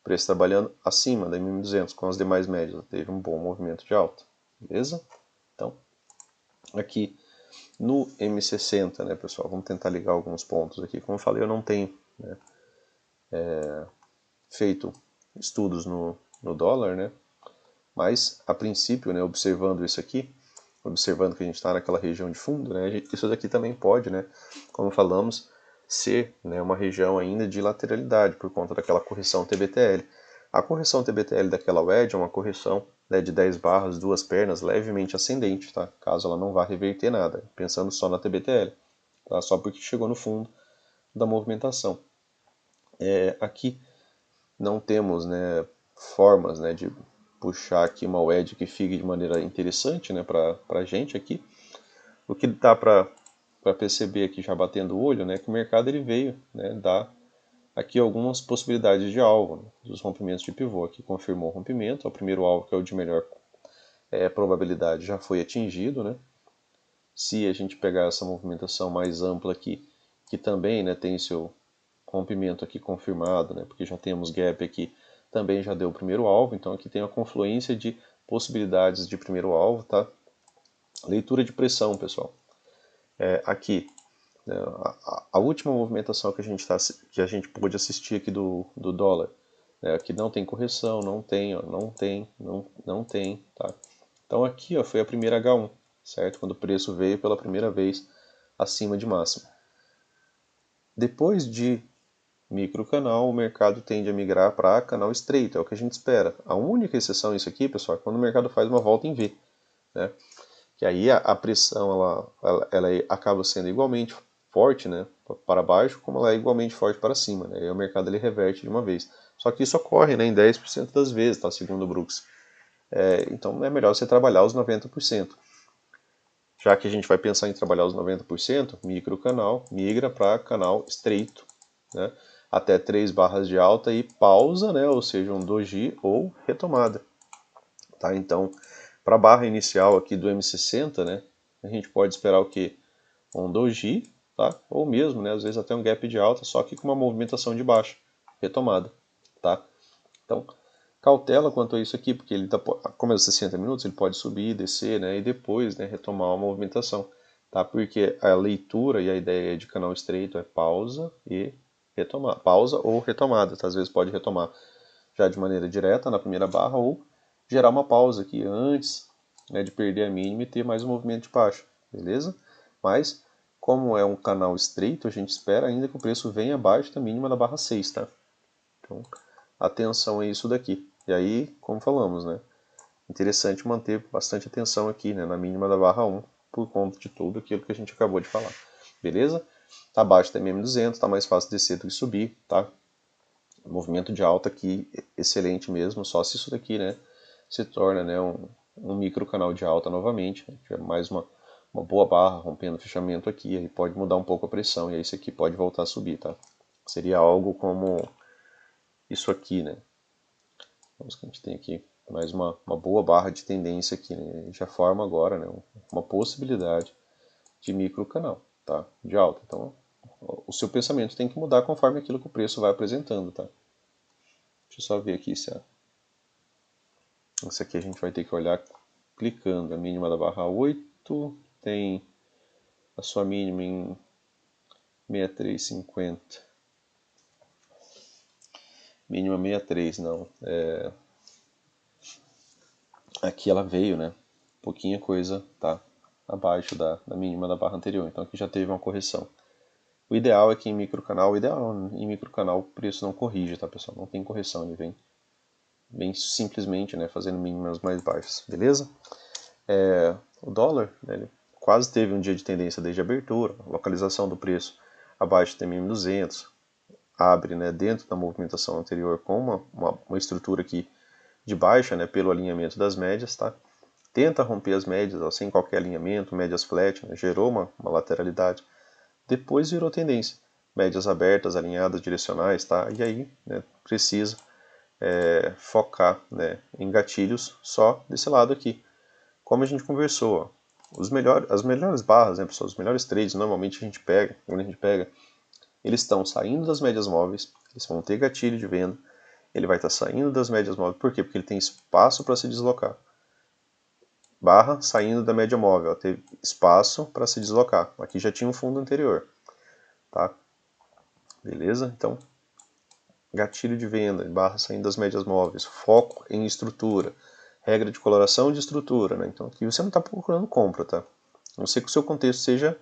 Preço trabalhando acima da MM200 com as demais médias. Teve um bom movimento de alta. Beleza? Então, aqui no M60, né, pessoal? Vamos tentar ligar alguns pontos aqui. Como eu falei, eu não tenho feito estudos no dólar, né? Mas, a princípio, né, observando isso aqui, observando que a gente está naquela região de fundo, né, isso daqui também pode, né, como falamos, ser uma região ainda de lateralidade, por conta daquela correção TBTL. A correção TBTL daquela wedge é uma correção de 10 barras, duas pernas, levemente ascendente, tá? Caso ela não vá reverter nada, pensando só na TBTL, tá? Só porque chegou no fundo da movimentação. Aqui não temos formas de puxar aqui uma wedge que fique de maneira interessante para a gente aqui. O que dá para perceber aqui já batendo o olho, que o mercado ele veio dar aqui algumas possibilidades de alvo, dos rompimentos de pivô. Aqui confirmou o rompimento, o primeiro alvo, que é o de melhor probabilidade, já foi atingido. Se a gente pegar essa movimentação mais ampla aqui, que também tem seu rompimento aqui confirmado, porque já temos gap aqui, também já deu o primeiro alvo, então aqui tem a confluência de possibilidades de primeiro alvo, tá? Leitura de pressão, pessoal. Aqui, a última movimentação que a gente pôde assistir aqui do dólar, aqui não tem correção, não tem, não tem, tá? Então aqui foi a primeira H1, certo? Quando o preço veio pela primeira vez acima de máximo. Depois de microcanal, o mercado tende a migrar para canal estreito, é o que a gente espera. A única exceção a isso aqui, pessoal, é quando o mercado faz uma volta em V, né? Que aí a pressão ela acaba sendo igualmente forte, para baixo, como ela é igualmente forte para cima, né? E o mercado ele reverte de uma vez. Só que isso ocorre em 10% das vezes, tá? Segundo o Brooks. Então é melhor você trabalhar os 90%. Já que a gente vai pensar em trabalhar os 90%, microcanal migra para canal estreito, né? Até 3 barras de alta e pausa, ou seja, um doji ou retomada. Tá? Então, para a barra inicial aqui do M60, a gente pode esperar o que? Um doji, tá? Ou mesmo, às vezes até um gap de alta, só que com uma movimentação de baixa, retomada. Tá? Então, cautela quanto a isso aqui, porque ele como é 60 minutos, ele pode subir, descer, e depois retomar uma movimentação. Tá? Porque a leitura e a ideia de canal estreito é pausa e retomar. Pausa ou retomada, tá? Às vezes pode retomar já de maneira direta na primeira barra ou gerar uma pausa aqui antes de perder a mínima e ter mais um movimento de baixa, beleza? Mas, como é um canal estreito, a gente espera ainda que o preço venha abaixo da mínima da barra 6, tá? Então, atenção a isso daqui. E aí, como falamos, interessante manter bastante atenção aqui, na mínima da barra 1, por conta de tudo aquilo que a gente acabou de falar. Beleza? Tá abaixo da MM200, tá mais fácil descer do que subir, tá? Movimento de alta aqui, excelente mesmo, só se isso daqui, se torna, um micro canal de alta novamente, tiver mais uma boa barra rompendo o fechamento aqui, aí pode mudar um pouco a pressão, e aí isso aqui pode voltar a subir, tá? Seria algo como isso aqui, Vamos que a gente tem aqui mais uma boa barra de tendência aqui, já forma agora, uma possibilidade de micro canal, tá? De alta. Então, o seu pensamento tem que mudar conforme aquilo que o preço vai apresentando, tá? Deixa eu só ver aqui se isso aqui a gente vai ter que olhar clicando. A mínima da barra 8 tem a sua mínima em 63,50. Mínima 63, não. Aqui ela veio, pouquinha coisa, tá? Abaixo da mínima da barra anterior. Então aqui já teve uma correção. O ideal é que em microcanal, o preço não corrige, tá, pessoal? Não tem correção, ele vem bem simplesmente, fazendo mínimas mais baixas, beleza? O dólar, ele quase teve um dia de tendência desde a abertura, localização do preço abaixo do TMM200, abre, né, dentro da movimentação anterior com uma estrutura aqui de baixa, né, pelo alinhamento das médias, tá? Tenta romper as médias, ó, sem qualquer alinhamento, médias flat, né, gerou uma lateralidade. Depois virou tendência, médias abertas, alinhadas, direcionais, tá? E aí, né, precisa focar, né, em gatilhos só desse lado aqui. Como a gente conversou, ó, as melhores barras, né, pessoal, os melhores trades, normalmente quando a gente pega, eles estão saindo das médias móveis, eles vão ter gatilho de venda, ele vai estar saindo das médias móveis, por quê? Porque ele tem espaço para se deslocar. Barra saindo da média móvel, ó, teve espaço para se deslocar. Aqui já tinha um fundo anterior, tá? Beleza? Então, gatilho de venda, barra saindo das médias móveis, foco em estrutura, regra de coloração de estrutura, né? Então aqui você não está procurando compra, tá? A não ser que o seu contexto seja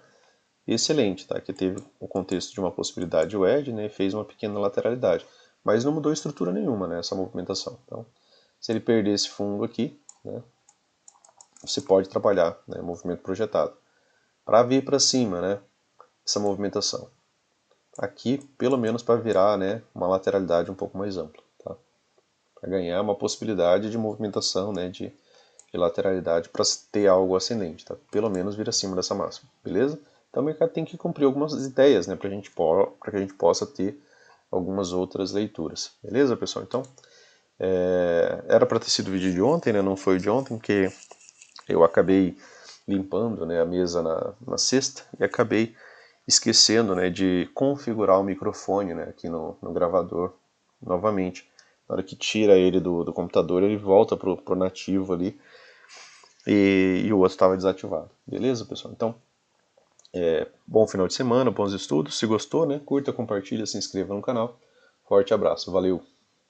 excelente, tá? Que teve o contexto de uma possibilidade wedge, né? E fez uma pequena lateralidade, mas não mudou estrutura nenhuma, né? Essa movimentação. Então, se ele perder esse fundo aqui, né? Você pode trabalhar, né? Movimento projetado para vir para cima, né? Essa movimentação. Aqui, pelo menos para virar, né, uma lateralidade um pouco mais ampla, tá? Para ganhar uma possibilidade de movimentação, né, de lateralidade para ter algo ascendente, tá? Pelo menos vir acima dessa máxima, beleza? Então o mercado tem que cumprir algumas ideias, né, para que a gente possa ter algumas outras leituras, beleza, pessoal? Então, era para ter sido o vídeo de ontem, né, não foi o de ontem, porque eu acabei limpando, né, a mesa na sexta e acabei esquecendo, né, de configurar o microfone, né, aqui no gravador novamente. Na hora que tira ele do computador, ele volta pro nativo ali e o outro estava desativado. Beleza, pessoal? Então, bom final de semana, bons estudos. Se gostou, né, curta, compartilha, se inscreva no canal. Forte abraço, valeu!